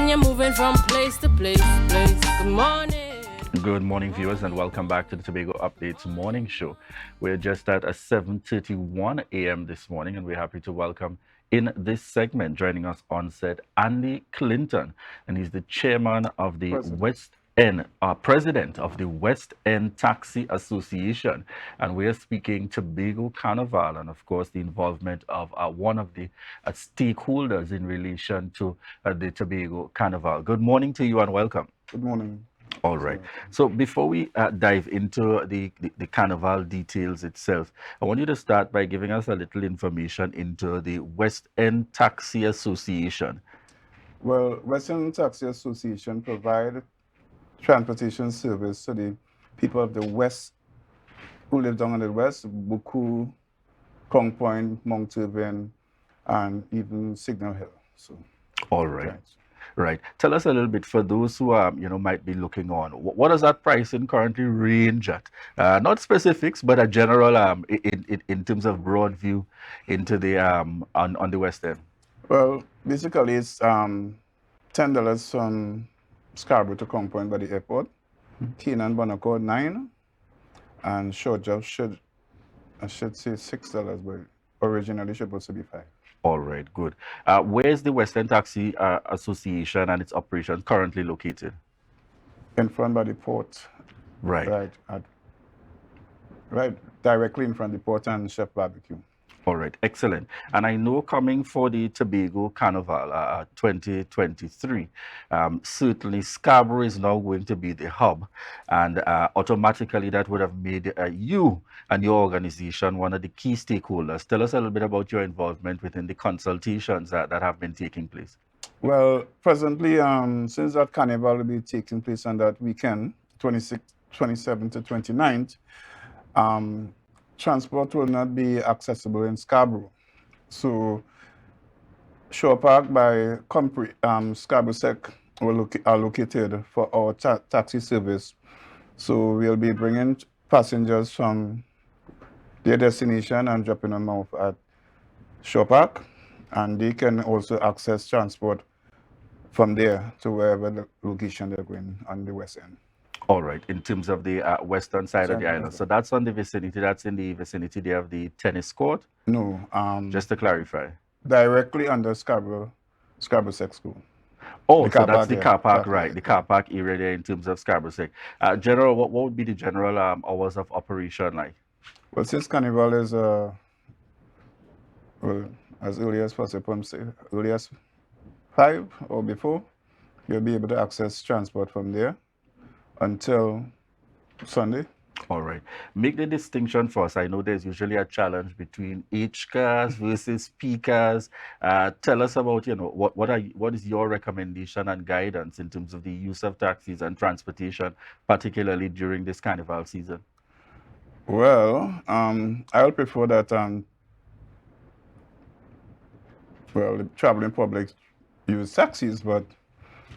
you're moving from place to place, place. Good morning. Good morning, viewers, and welcome back to the Tobago Updates morning show. We're just at a 7:31 a.m. this morning, and we're happy to welcome in this segment, joining us on set, Andy Clinton, and he's the chairman of the president of the West End Taxi Association, and we are speaking Tobago Carnival, and of course the involvement of one of the stakeholders in relation to the Tobago Carnival. Good morning to you and welcome. Good morning. All right. So before we dive into the carnival details itself, I want you to start by giving us a little information into the West End Taxi Association. Well, West End Taxi Association provide transportation service to the people of the West who live down in the West, Buku, Crown Point, Mount Irving, and even Signal Hill. So, all right. Right. Tell us a little bit for those who might be looking on. What does that pricing currently range at? Not specifics, but a general in terms of broad view into the on the West End. Well, basically it's $10 from Scarborough to Crown Point by the airport. Keene and Bonacore $9, and short job I should say $6, but originally supposed to be $5. All right, good. Where's the West End Taxi Association and its operations currently located? In front by the port. Right. Right directly in front of the port and Chef Barbecue. All right, excellent. And I know coming for the Tobago Carnival 2023, certainly Scarborough is now going to be the hub, and automatically that would have made you and your organization one of the key stakeholders. Tell us a little bit about your involvement within the consultations that have been taking place. Well, presently, since that carnival will be taking place on that weekend, 27th to 29th, transport will not be accessible in Scarborough. So Shore Park by Scarborough Sec are located for our taxi service. So we'll be bringing passengers from their destination and dropping them off at Shore Park, and they can also access transport from there to wherever the location they're going on the West End. All right, in terms of the western side of the island. So that's on the vicinity, that's in the vicinity there of the tennis court? No. Just to clarify. Directly under Scarborough Sec School. Oh, so that's the car park, right? The car park area there in terms of Scarborough Sec. General, what would be the general hours of operation like? Well, since Carnival is well, as early as possible, early as 5 or before, you'll be able to access transport from there until Sunday. All right. Make the distinction for us. I know there's usually a challenge between H cars versus P cars. Tell us about, what is your recommendation and guidance in terms of the use of taxis and transportation, particularly during this carnival season? Well, I'll prefer that, the traveling public use taxis, but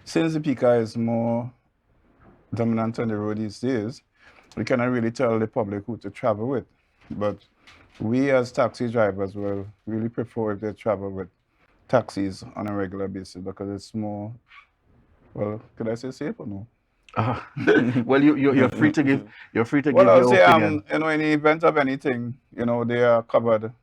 since the P car is more dominant on the road these days, we cannot really tell the public who to travel with. But we as taxi drivers will really prefer if they travel with taxis on a regular basis, because it's more, well, could I say safe or no? Well, you're free to give your I'll say, opinion. in the event of anything, they are covered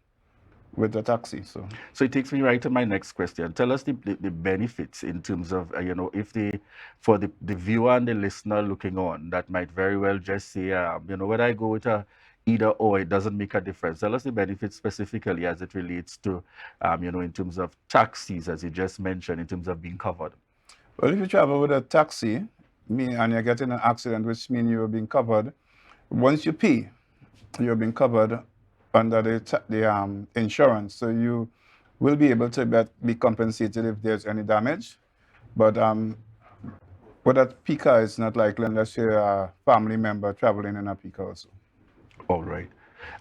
with the taxi. So it takes me right to my next question. Tell us the benefits in terms of, if for the viewer and the listener looking on that might very well just say, when I go with either or, it doesn't make a difference. Tell us the benefits specifically as it relates to, in terms of taxis, as you just mentioned, in terms of being covered. Well, if you travel with a taxi, and you're getting an accident, which means you're being covered, once you pay, you're being covered under the insurance, so you will be able to be compensated if there's any damage. But with a P car, it's not likely unless you're a family member traveling in a P car also. All right.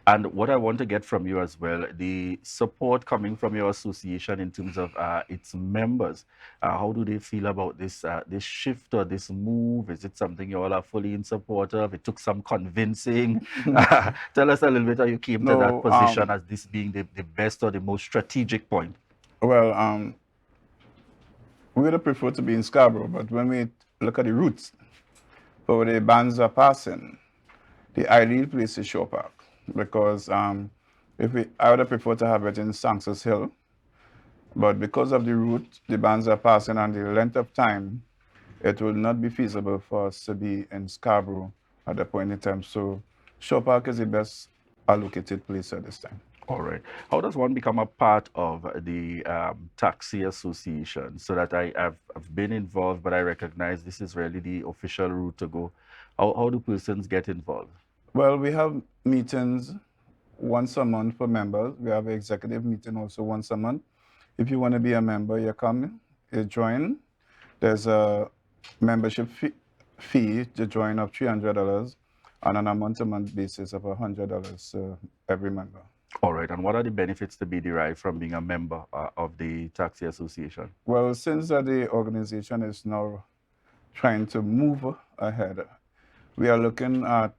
And what I want to get from you as well, the support coming from your association in terms of its members. How do they feel about this shift or this move? Is it something you all are fully in support of? It took some convincing. Tell us a little bit how you came to that position as this being the best or the most strategic point. Well, We would prefer to be in Scarborough, but when we look at the routes for where the bands are passing, the ideal place is Shore Park, because I would have preferred to have it in Sanctus Hill, but because of the route the bands are passing and the length of time, it will not be feasible for us to be in Scarborough at the point in time. So Shore Park is the best allocated place at this time. All right. How does one become a part of the taxi association? So that I've been involved, but I recognize this is really the official route to go. How do persons get involved? Well, we have meetings once a month for members. We have an executive meeting also once a month. If you want to be a member, you come, you join. There's a membership fee to join of $300 and on a month-to-month basis of $100 every member. All right. And what are the benefits to be derived from being a member of the taxi association? Well, since the organization is now trying to move ahead, we are looking at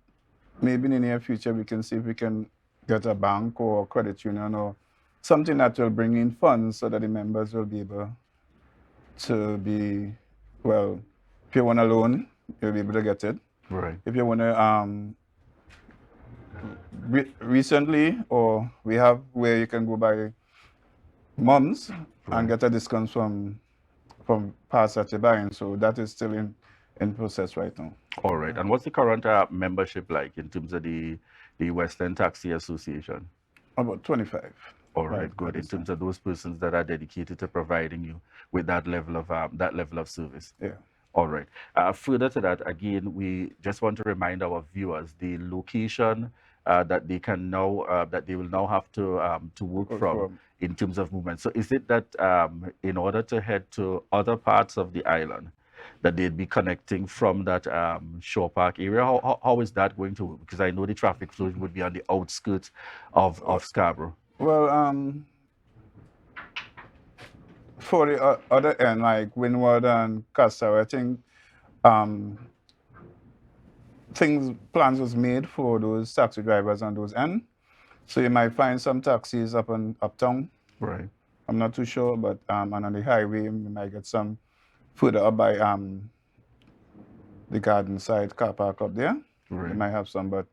maybe in the near future we can see if we can get a bank or a credit union or something that will bring in funds so that the members will be able to be, well, if you want a loan, you'll be able to get it. Right. If you want to, recently, or we have where you can go by months and get a discount from parts that you're buying. So that is still in process right now. All right. And what's the current membership like in terms of the Western Taxi Association? About 25. All right, good. In terms of those persons that are dedicated to providing you with that level of service. Yeah. All right. Further to that, again, we just want to remind our viewers the location that they can now that they will now have to work from in terms of movement. So, is it that in order to head to other parts of the island, that they'd be connecting from that Shore Park area? How is that going to work? Because I know the traffic flow would be on the outskirts of Scarborough. Well, for the other end, like Windward and Castaway, I think plans was made for those taxi drivers on those ends. So you might find some taxis uptown. Right. I'm not too sure, but and on the highway, you might get some further up by the garden side car park up there. Right. You might have some, but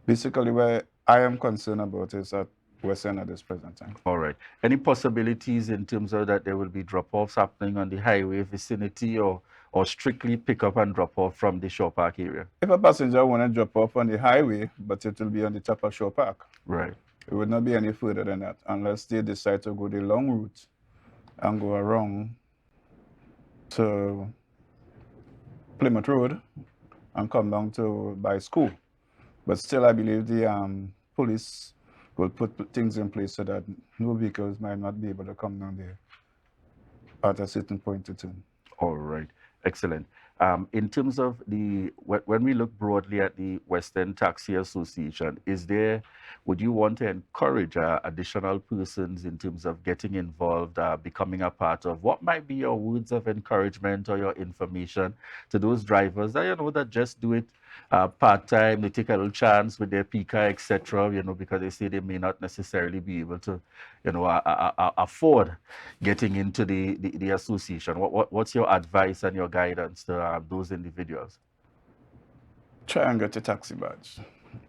basically where I am concerned about is at West End at this present time. All right. Any possibilities in terms of that there will be drop-offs happening on the highway vicinity or strictly pick up and drop off from the Shore Park area? If a passenger want to drop off on the highway, but it will be on the top of Shore Park. Right. It would not be any further than that unless they decide to go the long route and go around to Plymouth Road and come down to by school. But still, I believe the police will put things in place so that no vehicles might not be able to come down there at a certain point in time. All right. Excellent. In terms of when we look broadly at the Western Taxi Association, would you want to encourage additional persons in terms of getting involved, becoming a part of? What might be your words of encouragement or your information to those drivers that, that just do it part-time, they take a little chance with their PICA, etc., because they say they may not necessarily be able to, afford getting into the association? What's your advice and your guidance to those individuals? Try and get a taxi badge.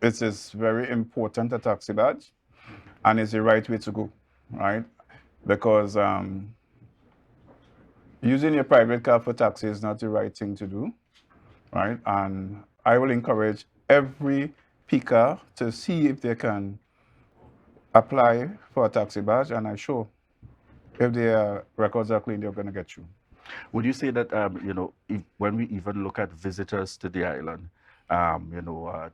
It is very important, a taxi badge, and it's the right way to go, right? Because using your private car for taxi is not the right thing to do, right? And I will encourage every picker to see if they can apply for a taxi badge, and I'm sure if their records are clean, they're going to get you. Would you say that, when we even look at visitors to the island,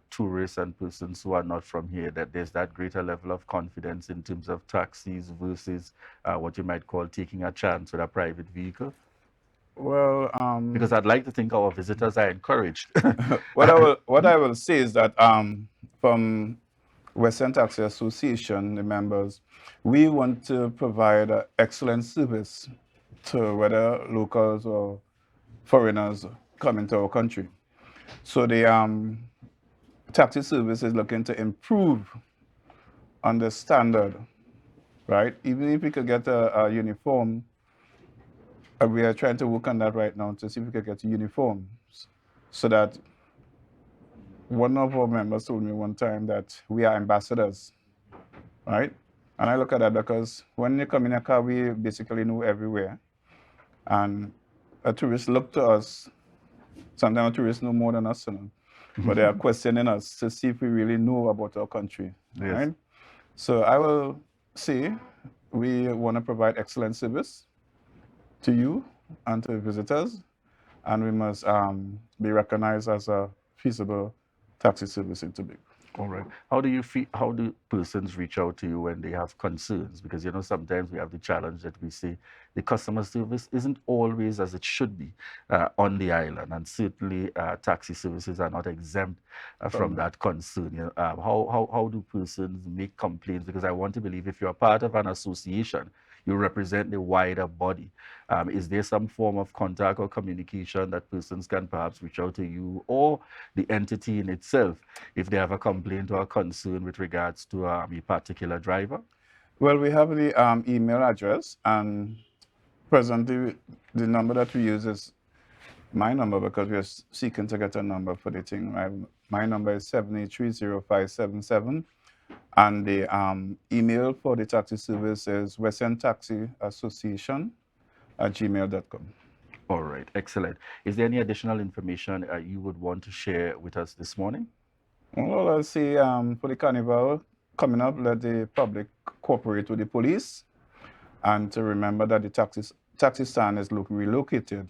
tourists and persons who are not from here, that there's that greater level of confidence in terms of taxis versus what you might call taking a chance with a private vehicle? Well, because I'd like to think our visitors are encouraged. what I will say is that from Western Taxi Association, the members, we want to provide excellent service to whether locals or foreigners come into our country. So the taxi service is looking to improve on the standard, right? Even if we could get a uniform We are trying to work on that right now to see if we can get uniforms so that one of our members told me one time that we are ambassadors, right? And I look at that because when you come in a car, we basically know everywhere. And a tourist look to us. Sometimes tourists know more than us, you know, but they are questioning us to see if we really know about our country, Yes. right? So I will say we want to provide excellent service to you and to visitors, and we must be recognized as a feasible taxi service in Tobago. All right. How do you feel? How do persons reach out to you when they have concerns? Because sometimes we have the challenge that we see the customer service isn't always as it should be on the island, and certainly taxi services are not exempt from that concern. How do persons make complaints? Because I want to believe if you're part of an association, you represent the wider body. Is there some form of contact or communication that persons can perhaps reach out to you or the entity in itself if they have a complaint or a concern with regards to a particular driver? Well, we have the email address, and presently the number that we use is my number because we are seeking to get a number for the thing. My number is 7830577, and the email for the taxi service is westerntaxiassociation@gmail.com. All right, excellent. Is there any additional information you would want to share with us this morning? Well, I'll say for the carnival coming up, let the public cooperate with the police, and to remember that the taxi stand is relocated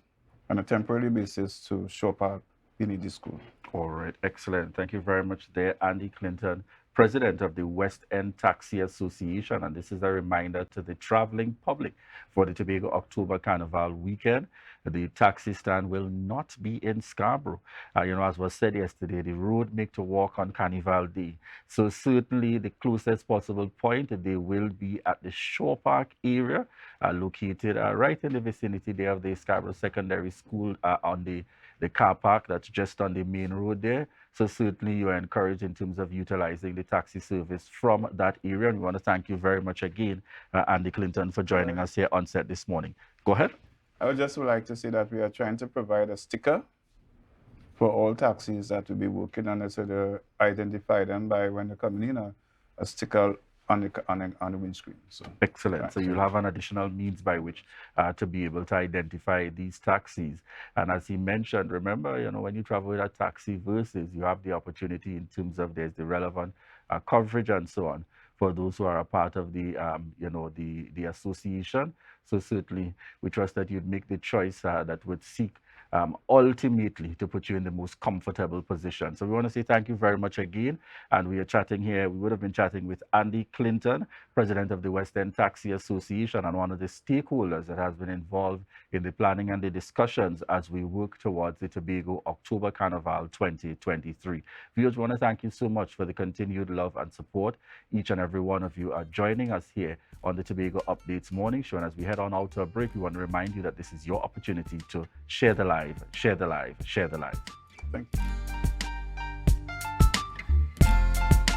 on a temporary basis to Shore Park Unity School. All right, excellent. Thank you very much there, Andy Clinton, President of the West End Taxi Association. And this is a reminder to the traveling public for the Tobago October Carnival weekend. The taxi stand will not be in Scarborough. As was said yesterday, the road make to walk on Carnival Day. So certainly the closest possible point, they will be at the Shore Park area, located right in the vicinity there of the Scarborough Secondary School on the car park that's just on the main road there. So certainly you are encouraged in terms of utilizing the taxi service from that area. And we want to thank you very much again, Andy Clinton, for joining us here on set this morning. Go ahead. I would just like to say that we are trying to provide a sticker for all taxis that will be working on it, so to identify them by when they're coming in, a sticker on the windscreen. So excellent. Right. So you'll have an additional means by which to be able to identify these taxis. And as he mentioned, remember, when you travel with a taxi versus you have the opportunity in terms of there's the relevant coverage and so on for those who are a part of the the association. So certainly we trust that you'd make the choice that would seek ultimately to put you in the most comfortable position. So we want to say thank you very much again. And we are chatting here. We would have been chatting with Andy Clinton, President of the West End Taxi Association and one of the stakeholders that has been involved in the planning and the discussions as we work towards the Tobago October Carnival 2023. Viewers, we want to thank you so much for the continued love and support. Each and every one of you are joining us here on the Tobago Updates Morning Show. And as we head on out to a break, we want to remind you that this is your opportunity to share the live, share the live, share the live. Thank you.